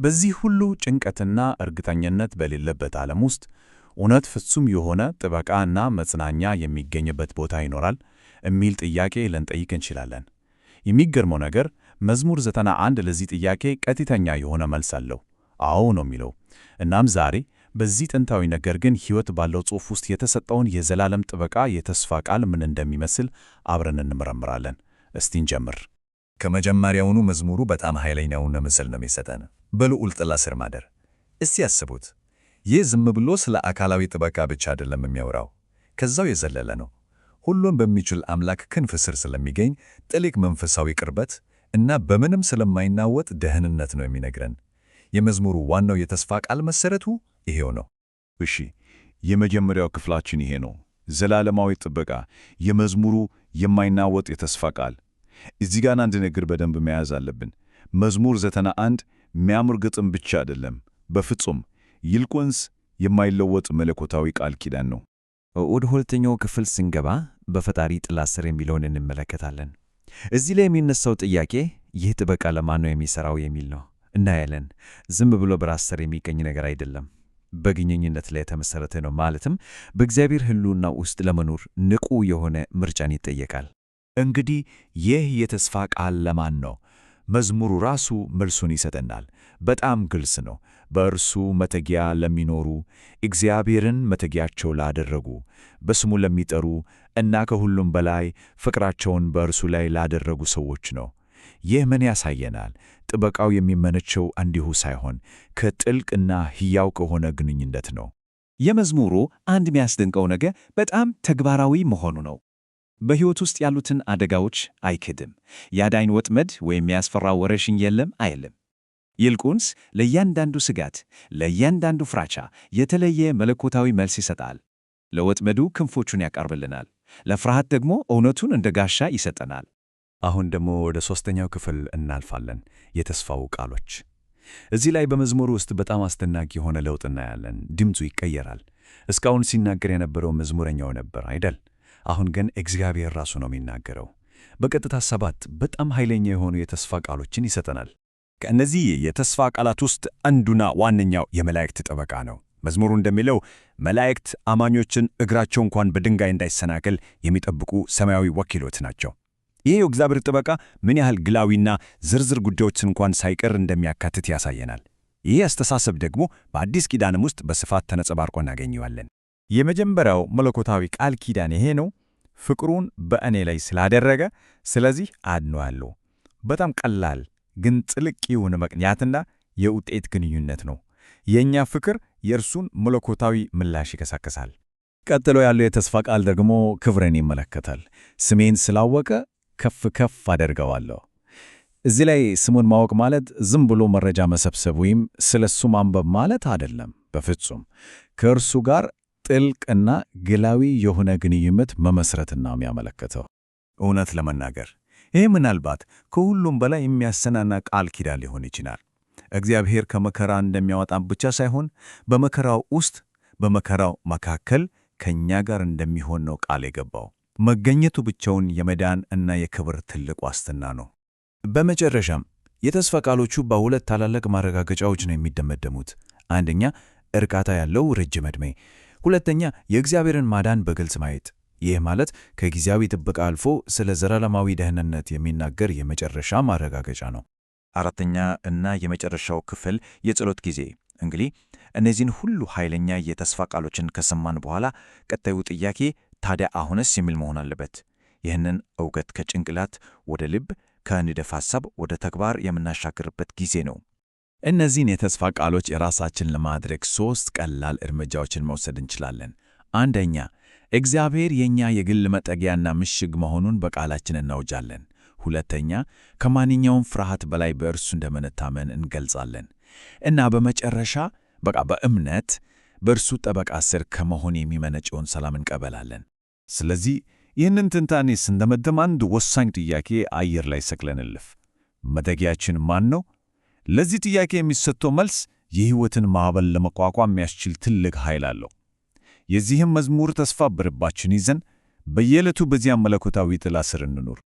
በዚህ ሁሉ ጭንቀትና እርግጠኝነት በሌለበት ዓለም ውስጥ እውነት ፍጹም የሆነ ጥበቃና መጽናኛ የሚገኝበት ቦታ ይኖራል የሚል ጥያቄ ልንጠይቅ እንችላለን። የሚገርመው ነገር መዝሙር 91 ለዚህ ጥያቄ ቀጥተኛ የሆነ መልስ አለው። አዎ ነው የሚለው። እናም ዛሬ በዚህ ጥንታዊ ነገር ግን ሕይወት ባለው ጽሑፍ ውስጥ የተሰጠውን የዘላለም ጥበቃ የተስፋ ቃል ምን እንደሚመስል አብረን እንመረምራለን። እስቲ እንጀምር። ከመጀመሪያውኑ መዝሙሩ በጣም ኃይለኛውን ምስል ነው የሚሰጠን፣ በልዑል ጥላ ስር ማደር። እስቲ ያስቡት። ይህ ዝም ብሎ ስለ አካላዊ ጥበቃ ብቻ አይደለም የሚያወራው፣ ከዛው የዘለለ ነው። ሁሉን በሚችል አምላክ ክንፍ ስር ስለሚገኝ ጥልቅ መንፈሳዊ ቅርበት እና በምንም ስለማይናወጥ ደህንነት ነው የሚነግረን። የመዝሙሩ ዋናው የተስፋ ቃል መሰረቱ ይሄው ነው። እሺ፣ የመጀመሪያው ክፍላችን ይሄ ነው፣ ዘላለማዊ ጥበቃ፣ የመዝሙሩ የማይናወጥ የተስፋ ቃል። እዚህ ጋር አንድ ነገር በደንብ መያዝ አለብን። መዝሙር 91 የሚያምር ግጥም ብቻ አይደለም፣ በፍጹም ይልቁንስ የማይለወጥ መለኮታዊ ቃል ኪዳን ነው። ወደ ሁለተኛው ክፍል ስንገባ በፈጣሪ ጥላ ስር የሚለውን እንመለከታለን። እዚህ ላይ የሚነሳው ጥያቄ ይህ ጥበቃ ለማን ነው የሚሰራው የሚል ነው። እናያለን። ዝም ብሎ በራስ ስር የሚገኝ ነገር አይደለም፣ በግንኙነት ላይ የተመሰረተ ነው። ማለትም በእግዚአብሔር ሕልውና ውስጥ ለመኖር ንቁ የሆነ ምርጫን ይጠየቃል። እንግዲህ ይህ የተስፋ ቃል ለማን ነው? መዝሙሩ ራሱ መልሱን ይሰጠናል። በጣም ግልጽ ነው። በእርሱ መጠጊያ ለሚኖሩ፣ እግዚአብሔርን መጠጊያቸው ላደረጉ፣ በስሙ ለሚጠሩ እና ከሁሉም በላይ ፍቅራቸውን በእርሱ ላይ ላደረጉ ሰዎች ነው። ይህ ምን ያሳየናል? ጥበቃው የሚመነጨው እንዲሁ ሳይሆን ከጥልቅና ሕያው ከሆነ ግንኙነት ነው። የመዝሙሩ አንድ የሚያስደንቀው ነገር በጣም ተግባራዊ መሆኑ ነው። በሕይወት ውስጥ ያሉትን አደጋዎች አይክድም። የአዳኝ ወጥመድ ወይም የሚያስፈራ ወረርሽኝ የለም አይልም። ይልቁንስ ለእያንዳንዱ ስጋት፣ ለእያንዳንዱ ፍራቻ የተለየ መለኮታዊ መልስ ይሰጣል። ለወጥመዱ ክንፎቹን ያቀርብልናል፣ ለፍርሃት ደግሞ እውነቱን እንደ ጋሻ ይሰጠናል። አሁን ደግሞ ወደ ሦስተኛው ክፍል እናልፋለን፣ የተስፋው ቃሎች። እዚህ ላይ በመዝሙሩ ውስጥ በጣም አስደናቂ የሆነ ለውጥ እናያለን። ድምፁ ይቀየራል። እስካሁን ሲናገር የነበረው መዝሙረኛው ነበር አይደል? አሁን ግን እግዚአብሔር ራሱ ነው የሚናገረው። በቀጥታ 7 በጣም ኃይለኛ የሆኑ የተስፋ ቃሎችን ይሰጠናል። ከእነዚህ የተስፋ ቃላት ውስጥ አንዱና ዋነኛው የመላእክት ጥበቃ ነው። መዝሙሩ እንደሚለው መላእክት አማኞችን እግራቸው እንኳን በድንጋይ እንዳይሰናከል የሚጠብቁ ሰማያዊ ወኪሎች ናቸው። ይህ የእግዚአብሔር ጥበቃ ምን ያህል ግላዊና ዝርዝር ጉዳዮችን እንኳን ሳይቀር እንደሚያካትት ያሳየናል። ይህ አስተሳሰብ ደግሞ በአዲስ ኪዳንም ውስጥ በስፋት ተነጸባርቆ እናገኘዋለን። የመጀመሪያው መለኮታዊ ቃል ኪዳን ይሄ ነው። ፍቅሩን በእኔ ላይ ስላደረገ ስለዚህ አድነዋለሁ። በጣም ቀላል ግን ጥልቅ የሆነ ምክንያትና የውጤት ግንኙነት ነው። የእኛ ፍቅር የእርሱን መለኮታዊ ምላሽ ይቀሰቅሳል። ቀጥሎ ያለው የተስፋ ቃል ደግሞ ክብርን ይመለከታል። ስሜን ስላወቀ ከፍ ከፍ አደርገዋለሁ። እዚህ ላይ ስሙን ማወቅ ማለት ዝም ብሎ መረጃ መሰብሰብ ወይም ስለ እሱ ማንበብ ማለት አይደለም። በፍጹም ከእርሱ ጋር ጥልቅና ግላዊ የሆነ ግንኙነት መመስረትን ነው የሚያመለክተው። እውነት ለመናገር ይህ ምናልባት ከሁሉም በላይ የሚያሰናና ቃል ኪዳን ሊሆን ይችላል። እግዚአብሔር ከመከራ እንደሚያወጣን ብቻ ሳይሆን በመከራው ውስጥ፣ በመከራው መካከል ከእኛ ጋር እንደሚሆን ነው ቃል የገባው። መገኘቱ ብቻውን የመዳን እና የክብር ትልቅ ዋስትና ነው። በመጨረሻም የተስፋ ቃሎቹ በሁለት ታላላቅ ማረጋገጫዎች ነው የሚደመደሙት። አንደኛ እርካታ ያለው ረጅም ዕድሜ፣ ሁለተኛ የእግዚአብሔርን ማዳን በግልጽ ማየት። ይህ ማለት ከጊዜያዊ ጥበቃ አልፎ ስለ ዘላለማዊ ደህንነት የሚናገር የመጨረሻ ማረጋገጫ ነው። አራተኛ እና የመጨረሻው ክፍል የጸሎት ጊዜ። እንግዲህ እነዚህን ሁሉ ኃይለኛ የተስፋ ቃሎችን ከሰማን በኋላ ቀጣዩ ጥያቄ ታዲያ አሁንስ የሚል መሆን አለበት። ይህንን ዕውቀት ከጭንቅላት ወደ ልብ፣ ከንድፈ ሐሳብ ወደ ተግባር የምናሻግርበት ጊዜ ነው። እነዚህን የተስፋ ቃሎች የራሳችን ለማድረግ 3 ቀላል እርምጃዎችን መውሰድ እንችላለን። አንደኛ፣ እግዚአብሔር የእኛ የግል መጠጊያና ምሽግ መሆኑን በቃላችን እናውጃለን። ሁለተኛ፣ ከማንኛውም ፍርሃት በላይ በእርሱ እንደምንታመን እንገልጻለን። እና በመጨረሻ በእምነት በእርሱ ጠበቃ ስር ከመሆን የሚመነጨውን ሰላም እንቀበላለን። ስለዚህ ይህንን ትንታኔ ስንደመድም አንድ ወሳኝ ጥያቄ አየር ላይ ሰቅለን እንለፍ። መጠጊያችን ማን ነው? ለዚህ ጥያቄ የሚሰጠው መልስ የሕይወትን ማዕበል ለመቋቋም የሚያስችል ትልቅ ኃይል አለው። የዚህም መዝሙር ተስፋ በልባችን ይዘን በየዕለቱ በዚያ መለኮታዊ ጥላ ስር እንኑር።